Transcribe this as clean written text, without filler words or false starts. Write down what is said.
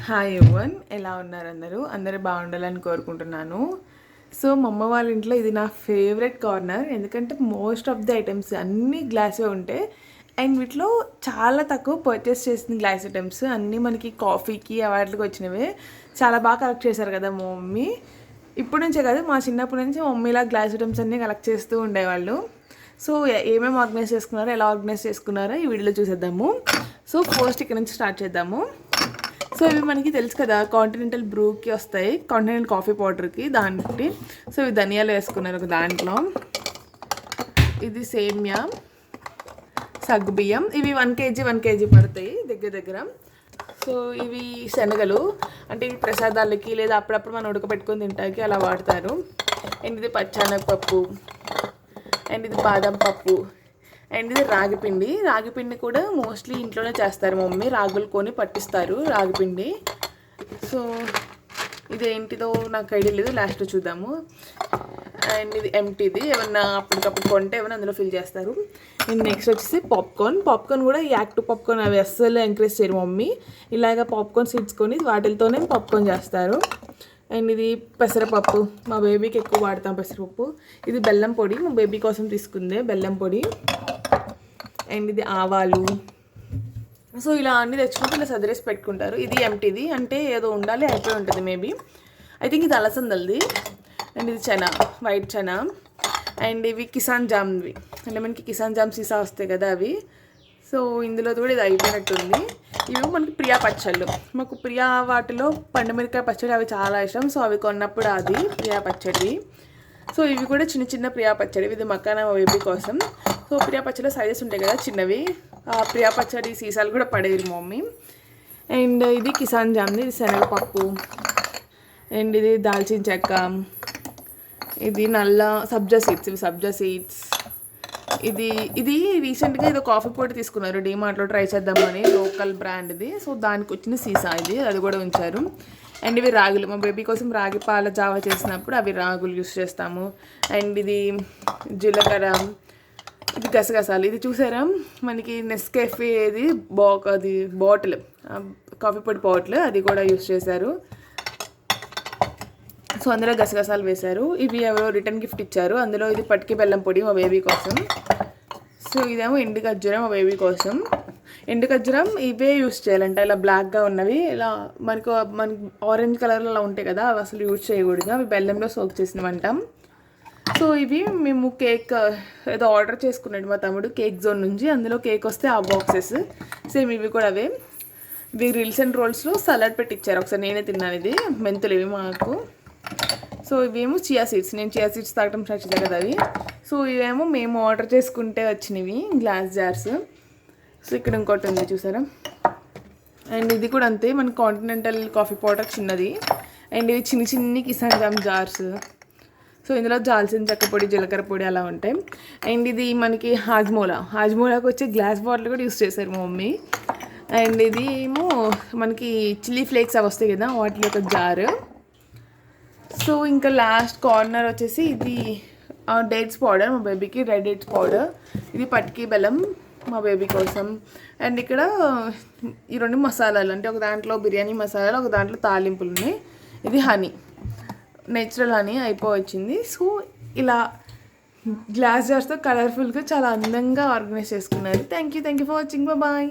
Hi ఎవన్, ఎలా ఉన్నారు? అందరూ బాగుండాలని కోరుకుంటున్నాను. సో మా అమ్మ వాళ్ళ ఇంట్లో ఇది నా ఫేవరెట్ కార్నర్, ఎందుకంటే మోస్ట్ ఆఫ్ ది ఐటమ్స్ అన్నీ గ్లాసే ఉంటాయి. అండ్ వీటిలో చాలా తక్కువ పర్చేస్ చేసిన గ్లాస్ ఐటమ్స్ అన్నీ మనకి కాఫీకి వాటికి వచ్చినవే. చాలా బాగా కలెక్ట్ చేశారు కదా మా మమ్మీ. ఇప్పటి నుంచే కాదు, మా చిన్నప్పటి నుంచి మా మమ్మీ ఇలా గ్లాస్ ఐటమ్స్ అన్నీ కలెక్ట్ చేస్తూ ఉండేవాళ్ళు. సో ఏమేమి ఆర్గనైజ్ చేసుకున్నారో, ఎలా ఆర్గనైజ్ చేసుకున్నారో ఈ వీడియోలో చూసేద్దాము. సో ఫస్ట్ ఇక్కడ నుంచి స్టార్ట్ చేద్దాము. సో ఇవి మనకి తెలుసు కదా, కాంటినెంటల్ బ్రూకి వస్తాయి, కాంటినెంటల్ కాఫీ పౌడర్కి దానికి. సో ఇవి ధనియాలు వేసుకున్నారు ఒక దాంట్లో. ఇది సేమియా, సగ్గుబియ్యం, ఇవి 1 kg పడతాయి దగ్గర. సో ఇవి శనగలు, అంటే ఇవి ప్రసాదాలకి లేదా అప్పుడప్పుడు మనం ఉడకబెట్టుకొని తింటాకి అలా వాడతారు. అండ్ ఇది పచ్చెనగపప్పు, అండ్ ఇది బాదం పప్పు, అండ్ ఇది రాగిపిండి కూడా మోస్ట్లీ ఇంట్లోనే చేస్తారు మమ్మీ. రాగులు కొని పట్టిస్తారు రాగిపిండి. సో ఇదేంటిదో నాకు ఐడియా లేదు, లాస్ట్లో చూద్దాము. అండ్ ఇది ఎంటీది, ఏమన్నా అప్పటికప్పుడు కొంటే ఏమైనా అందులో ఫిల్ చేస్తారు. అండ్ నెక్స్ట్ వచ్చేసి పాప్కార్న్ కూడా ఈ యాక్టివ్ పాప్కార్న్ అవి అస్సలు ఎంకరేజ్ చేయరు మమ్మీ. ఇలాగ పాప్కార్న్ సీడ్స్ కొని వాటితోనే పాప్కార్న్ చేస్తారు. అండ్ ఇది పెసరపప్పు, మా బేబీకి ఎక్కువ వాడతాం పెసరపప్పు. ఇది బెల్లం పొడి, మా బేబీ కోసం తీసుకుందే బెల్లం పొడి. అండ్ ఇది ఆవాలు. సో ఇలా అన్నీ తెచ్చుకుంటే ఇలా సదిరేసి పెట్టుకుంటారు. ఇది ఎంటీది, అంటే ఏదో ఉండాలి, అయిపోయి ఉంటుంది మేబీ. ఐ థింక్ ఇది అలసందలది. అండ్ ఇది చనా, వైట్ చనా. అండ్ ఇవి కిసాన్ జామ్వి, అంటే మనకి కిసాన్ జామ్ సీసా వస్తాయి కదా అవి. సో ఇందులో కూడా ఇది అయిపోయినట్టుంది. ఇవి మనకి ప్రియా పచ్చళ్ళు, మాకు ప్రియా వాటిలో పండుమిరకాయ పచ్చడి అవి చాలా ఇష్టం. సో అవి కొన్నప్పుడు అది ప్రియా పచ్చడి. సో ఇవి కూడా చిన్న ప్రియా పచ్చడి. ఇది మకానా బేబీ కోసం. సో ప్రియా పచ్చడిలో సైజెస్ ఉంటాయి కదా చిన్నవి, ఆ ప్రియా పచ్చడి సీసాలు కూడా పడేది మమ్మీ. అండ్ ఇది కిసాన్ జామ్ది, ఇది శనగపప్పు. అండ్ ఇది దాల్చిన చెక్క, ఇది నల్ల సబ్జా సీడ్స్, ఇవి సబ్జా సీడ్స్. ఇది రీసెంట్గా ఏదో కాఫీ పొడి తీసుకున్నారు డీమార్ట్లో, ట్రై చేద్దామని, లోకల్ బ్రాండ్ది. సో దానికి వచ్చిన సీసా ఇది, అది కూడా ఉంచారు. అండ్ ఇవి రాగులు, మా బేబీ కోసం రాగి పాల జావ చేసినప్పుడు అవి రాగులు యూస్ చేస్తాము. అండ్ ఇది జీలకర్ర, ఇది గసగసాలు. ఇది చూసారా మనకి నెస్కేఫే అది బాటిల్, కాఫీ పొడి బాటిల్, అది కూడా యూస్ చేశారు. సో అందులో గసగసాలు వేశారు. ఇవి ఎవరో రిటర్న్ గిఫ్ట్ ఇచ్చారు. అందులో ఇది పటికి బెల్లం పొడి మా బేబీ కోసం. సో ఇదేమో ఎండు ఖర్జూరం మా బేబీ కోసం. ఎండు ఖర్జూరం ఇవే యూస్ చేయాలంట, ఇలా బ్లాక్గా ఉన్నవి, ఇలా మనకి ఆరెంజ్ కలర్లో అలా ఉంటాయి కదా, అవి అసలు యూజ్ చేయకూడదు, అవి బెల్లంలో సోక్ చేసినవంట. సో ఇవి మేము కేక్ ఏదో ఆర్డర్ చేసుకున్నాడు మా తమ్ముడు కేక్ జోన్ నుంచి, అందులో కేక్ వస్తే ఆ బాక్సెస్ సేమ్ ఇవి కూడా అవే. ఇవి రిల్స్ అండ్ రోల్స్లో సలాడ్ పెట్టి ఇచ్చారు, ఒకసారి నేనే తిన్నాను. ఇది మెంతులు ఇవి మాకు. సో ఇవేమో చియా సీడ్స్, నేను చియా సీడ్స్ తాగడం స్టార్ట్ చేశాను కదా అవి. సో ఇవేమో మేము ఆర్డర్ చేసుకుంటే వచ్చినవి గ్లాస్ జార్స్. సో ఇక్కడ ఇంకోటి ఉంది చూసారా. అండ్ ఇది కూడా అంతే, మన కాంటినెంటల్ కాఫీ పౌడర్ చిన్నది. అండ్ ఇవి చిన్ని కిసాన్ జామ్ జార్స్. సో ఇందులో దాల్చిన చెక్క పొడి, జీలకర్ర పొడి అలా ఉంటాయి. అండ్ ఇది మనకి హాజ్మోలాకి వచ్చే గ్లాస్ బాటిల్ కూడా యూస్ చేశారు మా మమ్మీ. అండ్ ఇది ఏమో మనకి చిల్లీ ఫ్లేక్స్ అవి వస్తాయి కదా, వాటి యొక్క జారు. సో ఇంకా లాస్ట్ కార్నర్ వచ్చేసి ఇది డేట్స్ పౌడర్, మా బేబీకి రెడ్ డేట్స్ పౌడర్. ఇది పటికి బెల్లం మా బేబీ కోసం. అండ్ ఇక్కడ ఈ 2 మసాలాలు, అంటే ఒక దాంట్లో బిర్యానీ మసాలాలు, ఒక దాంట్లో తాలింపులు ఉన్నాయి. ఇది హనీ, నేచురల్ హనీ అయిపోవచ్చింది. సో ఇలా గ్లాస్ జార్స్తో కలర్ఫుల్గా చాలా అందంగా ఆర్గనైజ్ చేసుకున్నారు. Thank you for watching. Bye.